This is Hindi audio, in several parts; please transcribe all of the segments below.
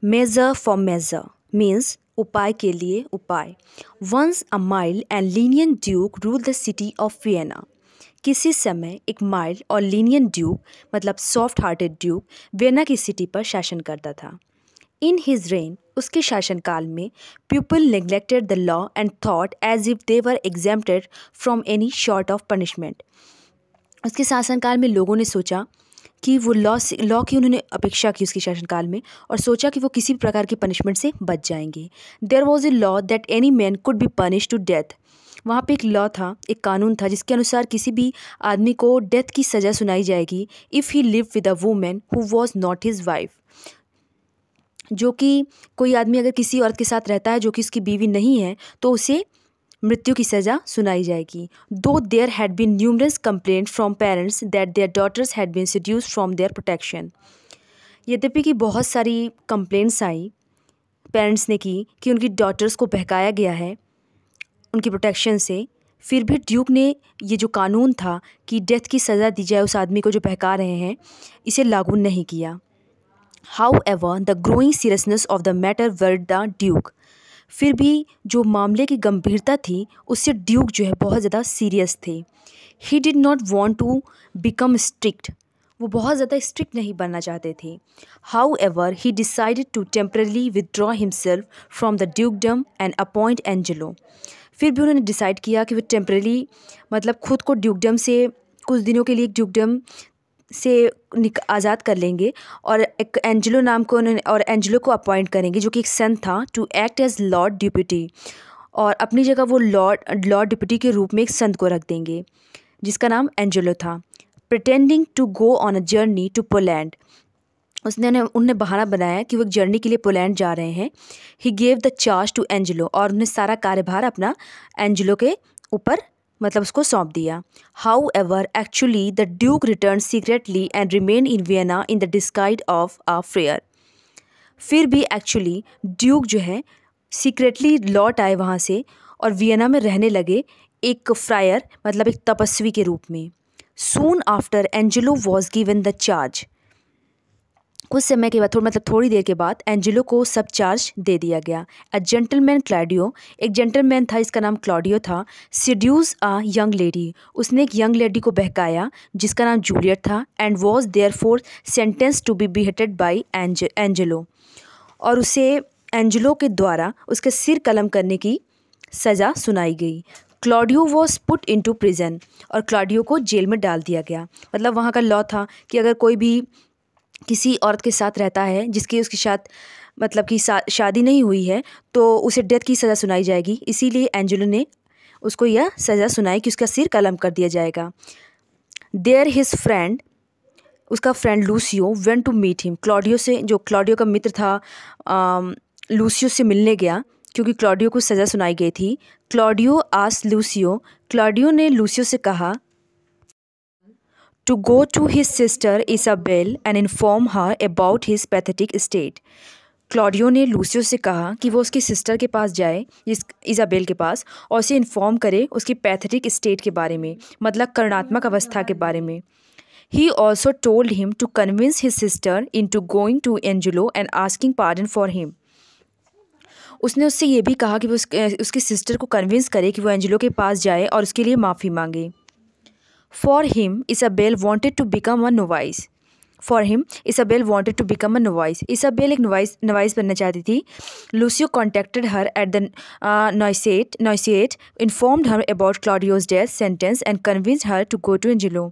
मेजर फॉर मेजर मीन्स उपाय के लिए उपाय। Once a mild and lenient duke rule the city of Vienna. किसी समय एक माइल्ड और लीनियंट ड्यूक मतलब सॉफ्ट हार्टेड ड्यूक वियना की सिटी पर शासन करता था। इन हिज रेन उसके शासनकाल में people neglected the law and thought as if they were exempted from any sort of punishment. उसके शासनकाल में लोगों ने सोचा कि वो लॉ की उन्होंने अपेक्षा की उसके शासनकाल में और सोचा कि वो किसी भी प्रकार की पनिशमेंट से बच जाएंगे। There was a law that any man could be punish to death. वहाँ पे एक लॉ था, एक कानून था जिसके अनुसार किसी भी आदमी को डेथ की सज़ा सुनाई जाएगी if he live with a women who was not his wife. जो कि कोई आदमी अगर किसी औरत के साथ रहता है जो कि उसकी बीवी नहीं है तो उसे मृत्यु की सज़ा सुनाई जाएगी। Though there had been numerous complaint from parents that their daughters had been seduced from their protection. यद्यपि कि बहुत सारी कंप्लेंट्स आई पेरेंट्स ने की कि उनकी डॉटर्स को बहकाया गया है उनकी प्रोटेक्शन से, फिर भी ड्यूक ने ये जो कानून था कि डेथ की सज़ा दी जाए उस आदमी को जो बहका रहे हैं, इसे लागू नहीं किया। However, the growing seriousness of the matter worried the Duke. फिर भी जो मामले की गंभीरता थी उससे ड्यूक जो है बहुत ज़्यादा सीरियस थे। He did not want to become strict. वो बहुत ज़्यादा स्ट्रिक्ट नहीं बनना चाहते थे। However, he decided to temporarily withdraw himself from the dukedom and appoint Angelo. फिर भी उन्होंने डिसाइड किया कि वो टेम्परेली मतलब खुद को ड्यूकडम से कुछ दिनों के लिए ड्यूकडम से आज़ाद कर लेंगे और एक एंजेलो नाम को उन्होंने और एंजेलो को अपॉइंट करेंगे जो कि एक सन था to act as lord deputy, और अपनी जगह वो लॉर्ड डिप्यूटी के रूप में एक संत को रख देंगे जिसका नाम एंजेलो था। Pretending to go on a journey to Poland, उन्होंने बहाना बनाया कि वो एक जर्नी के लिए पोलैंड जा रहे हैं। He gave the charge to Angelo, और उन्हें सारा कार्यभार अपना एंजेलो के ऊपर मतलब उसको सौंप दिया। However actually the Duke return secretly and remain in Vienna in the disguise of a Frere. फिर भी एक्चुअली ड्यूक जो है सीक्रेटली लौट आए वहाँ से और वियना में रहने लगे एक फ्रायर मतलब एक तपस्वी के रूप में। Soon after Angelo was given the charge. कुछ समय के बाद थोड़ी देर के बाद एंजेलो को सब चार्ज दे दिया गया। अ जेंटलमैन क्लॉडियो, एक जेंटलमैन था इसका नाम क्लॉडियो था, सीड्यूस अ यंग लेडी, उसने एक यंग लेडी को बहकाया जिसका नाम जूलियट था, and was therefore sentence to be beheaded by Angelo, और उसे एंजेलो के द्वारा उसके सिर कलम करने की सज़ा सुनाई गई। Claudio was put into prison, और क्लॉडियो को जेल में डाल दिया गया। मतलब वहाँ का लॉ था कि अगर कोई भी किसी औरत के साथ रहता है जिसकी उसके साथ मतलब कि शादी नहीं हुई है तो उसे डेथ की सज़ा सुनाई जाएगी। इसीलिए एंजेलो ने उसको यह सज़ा सुनाई कि उसका सिर कलम कर दिया जाएगा। देयर हिज फ्रेंड, उसका friend Lucio went to meet him, Claudio से, जो क्लॉडियो का मित्र था, लूसियो से मिलने गया क्योंकि क्लॉडियो को सज़ा सुनाई गई थी। क्लॉडियो आस्क्ड लूसियो, क्लॉडियो ने लूसियो से कहा to go to his sister Isabel and inform her about his pathetic state. Claudio ने लूसियो से कहा कि वो उसकी सिस्टर के पास जाए, इज़ाबेल के पास, और उसे इन्फॉर्म करे उसकी पैथेटिक स्टेट के बारे में, मतलब करुणात्मक अवस्था के बारे में। He also told him to convince his sister into going to Angelo and asking pardon for him. उसने उससे ये भी कहा कि वो उसकी सिस्टर को कन्विंस करे कि वो एंजेलो के पास जाए और उसके लिए माफ़ी मांगे। For him, Isabel wanted to become a novice. Isabel एक नवाइस बनना चाहती थी। Lucio contacted her at the novitiate, informed her about Claudio's death sentence and convinced her to go to Angelo.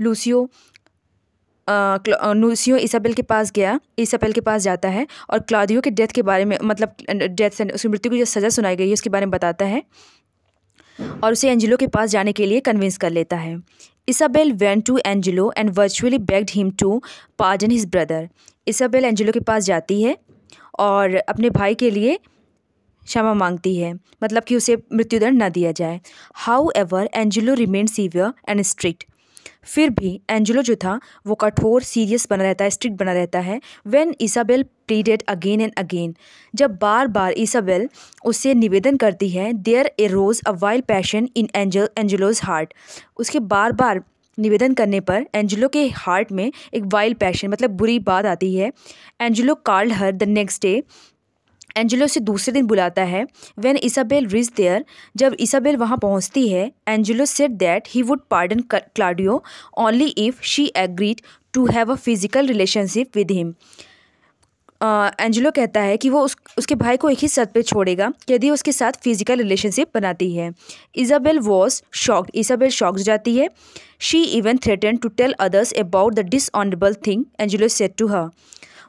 Lucio Isabel के पास जाता है और क्लॉडियो के डेथ के बारे में, मतलब डेथ उसकी मृत्यु की जो सज़ा सुनाई गई है उसके बारे में बताता है और उसे एंजेलो के पास जाने के लिए कन्विंस कर लेता है। Isabel went to Angelo and virtually begged him to pardon his brother. Isabel Angelo के पास जाती है और अपने भाई के लिए क्षमा मांगती है, मतलब कि उसे मृत्युदंड न दिया जाए। However Angelo remain severe and strict. फिर भी एंजेलो जो था वो कठोर, सीरियस बना रहता है, स्ट्रिक्ट बना रहता है। When Isabel pleaded again and again, जब बार बार इसाबेल उससे निवेदन करती है, there arose a wild passion in Angelo's heart. उसके बार बार निवेदन करने पर एंजेलो के हार्ट में एक वाइल्ड पैशन मतलब बुरी बात आती है। Angelo called her the next day. Angelo से दूसरे दिन बुलाता है। व्हेन इसाबेल रीच देयर, जब इसाबेल वहाँ पहुँचती है, Angelo said that he would pardon Claudio only if she agreed to have a physical relationship with him. Angelo कहता है कि वो उसके भाई को एक ही शर्त पे छोड़ेगा यदि उसके साथ फिजिकल रिलेशनशिप बनाती है। Isabel was shocked, Isabel shock हो जाती है। She even threaten to tell others about the dishonourable thing Angelo said to her.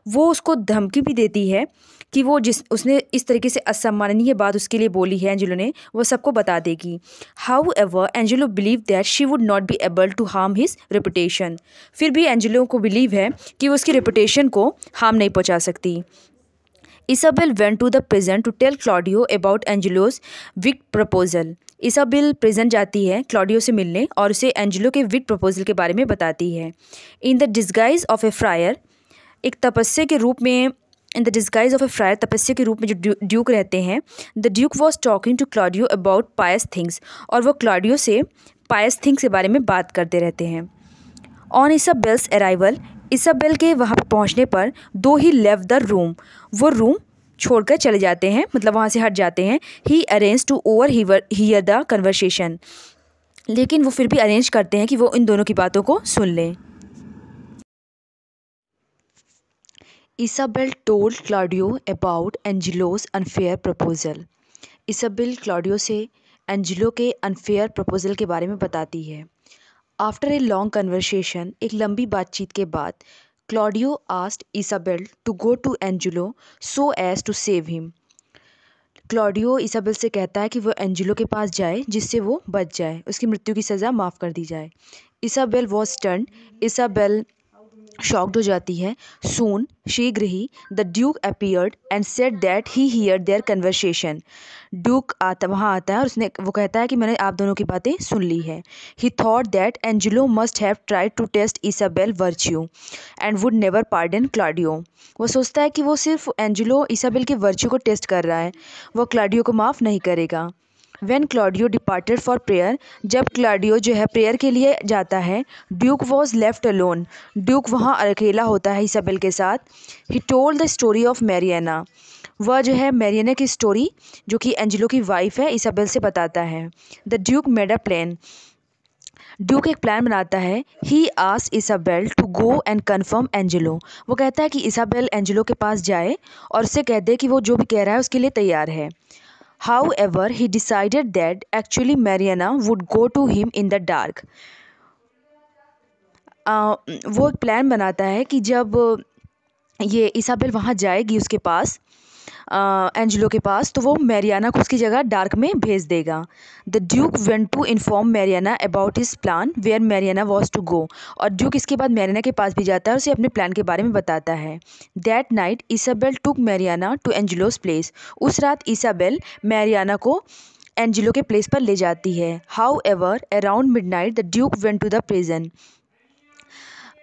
वो उसको धमकी भी देती है कि वो उसने इस तरीके से असम्माननीय बात उसके लिए बोली है एंजेलो ने, वो सबको बता देगी। However Angelo believe that she would not be able to harm his reputation. फिर भी एंजेलो को बिलीव है कि वो उसकी रेपुटेशन को हार्म नहीं पहुंचा सकती। Isabel went to the prison to tell Claudio about Angelo's wicked proposal. Isabel prison जाती है क्लॉडियो से मिलने और उसे एंजेलो के विक प्रपोजल के बारे में बताती है। In the disguise of a friar, एक तपस्या के रूप में, in the disguise of a friar, तपस्या के रूप में जो ड्यूक रहते हैं, the duke was talking to Claudio about pious things, और वो क्लॉडियो से पायस थिंग्स के बारे में बात करते रहते हैं। ऑन इसाबेल्स अराइवल, इसाबेल के वहाँ पर पहुँचने पर दो ही लेफ्ट द रूम, वो रूम छोड़कर चले जाते हैं, मतलब वहाँ से हट जाते हैं। He arrange to overhear the conversation, लेकिन वो फिर भी अरेंज करते हैं कि वो इन दोनों की बातों को सुन लें। Isabel told Claudio about Angelo's unfair proposal. Isabel Claudio से एंजेलो के अनफेयर प्रपोजल के बारे में बताती है। आफ्टर ए लॉन्ग कन्वर्सेशन, एक लंबी बातचीत के बाद, Claudio asked Isabel to go to Angelo so as to save him. Claudio Isabel से कहता है कि वो एंजेलो के पास जाए जिससे वो बच जाए, उसकी मृत्यु की सज़ा माफ़ कर दी जाए। Isabel was stunned, Isabel shocked हो जाती है। सून, शीघ्र ही, the duke appeared and said that he heard their conversation. Duke वहाँ आता है और वो कहता है कि मैंने आप दोनों की बातें सुन ली है। He thought that Angelo must have tried to test Isabel virtue and would never pardon Claudio. वो सोचता है कि वो सिर्फ एंजेलो इसाबेल के वर्च्यू को टेस्ट कर रहा है, वो क्लॉडियो को माफ़ नहीं करेगा। When Claudio departed for prayer, जब क्लॉडियो जो है प्रेयर के लिए जाता है, Duke was left alone, Duke वहाँ अकेला होता है इसाबेल के साथ। He told the story of Mariana, वह जो है मैरियाना की स्टोरी जो कि एंजेलो की वाइफ है इसाबेल से बताता है। The duke made a plan, duke एक प्लान बनाता है। He asked Isabel to go and confirm Angelo, वो कहता है कि इसाबेल एंजेलो के पास जाए और उससे कह दे कि वो जो भी कह रहा है उसके लिए तैयार है। However, he decided that actually Mariana would go to him in the dark. वो एक प्लान बनाता है कि जब ये इसाबेल वहाँ जाएगी उसके पास, एंजेलो के पास, तो वो मैरियाना को उसकी जगह डार्क में भेज देगा। The duke went to inform Mariana about his plan where Mariana was to go, और ड्यूक इसके बाद मैरियाना के पास भी जाता है और उसे अपने प्लान के बारे में बताता है। That night Isabel took Mariana to Angelo's place, उस रात इसाबेल मैरियाना को एंजेलो के प्लेस पर ले जाती है। However around midnight the duke went to the prison,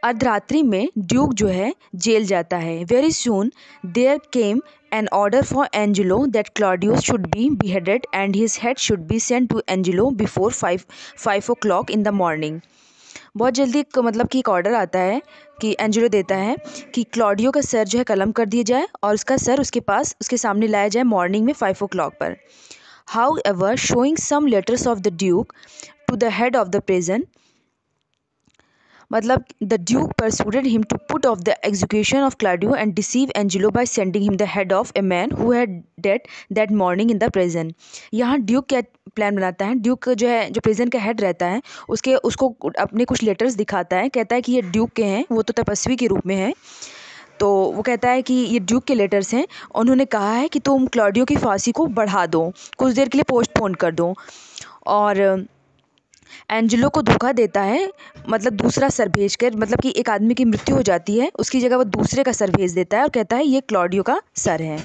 अर्धरात्रि में ड्यूक जो है जेल जाता है। Very soon there came an order for Angelo that Claudio should be beheaded and his head should be sent to Angelo before 5 o'clock in the morning. बहुत जल्दी मतलब कि एक ऑर्डर आता है कि एंजेलो देता है कि क्लॉडियो का सर जो है कलम कर दिया जाए और उसका सर उसके सामने लाया जाए मॉर्निंग में 5 o'clock पर। However showing some letters of the duke to the head of the prison, मतलब the duke persuaded him to put off the execution of Claudio and deceive Angelo by sending him the head of a man who had died that morning in the prison। यहाँ ड्यूक क्या प्लान बनाता है, ड्यूक जो है जो प्रिजन का हेड रहता है उसको अपने कुछ लेटर्स दिखाता है, कहता है कि ये ड्यूक के हैं, वो तो तपस्वी के रूप में है, तो वो कहता है कि ये ड्यूक के लेटर्स हैं, उन्होंने कहा है कि तुम क्लॉडियो की फांसी को बढ़ा दो, कुछ देर के लिए पोस्टपोन कर दो, और एंजेलो को धोखा देता है, मतलब दूसरा सर भेज कर, मतलब कि एक आदमी की मृत्यु हो जाती है उसकी जगह वो दूसरे का सर भेज देता है और कहता है ये क्लॉडियो का सर है।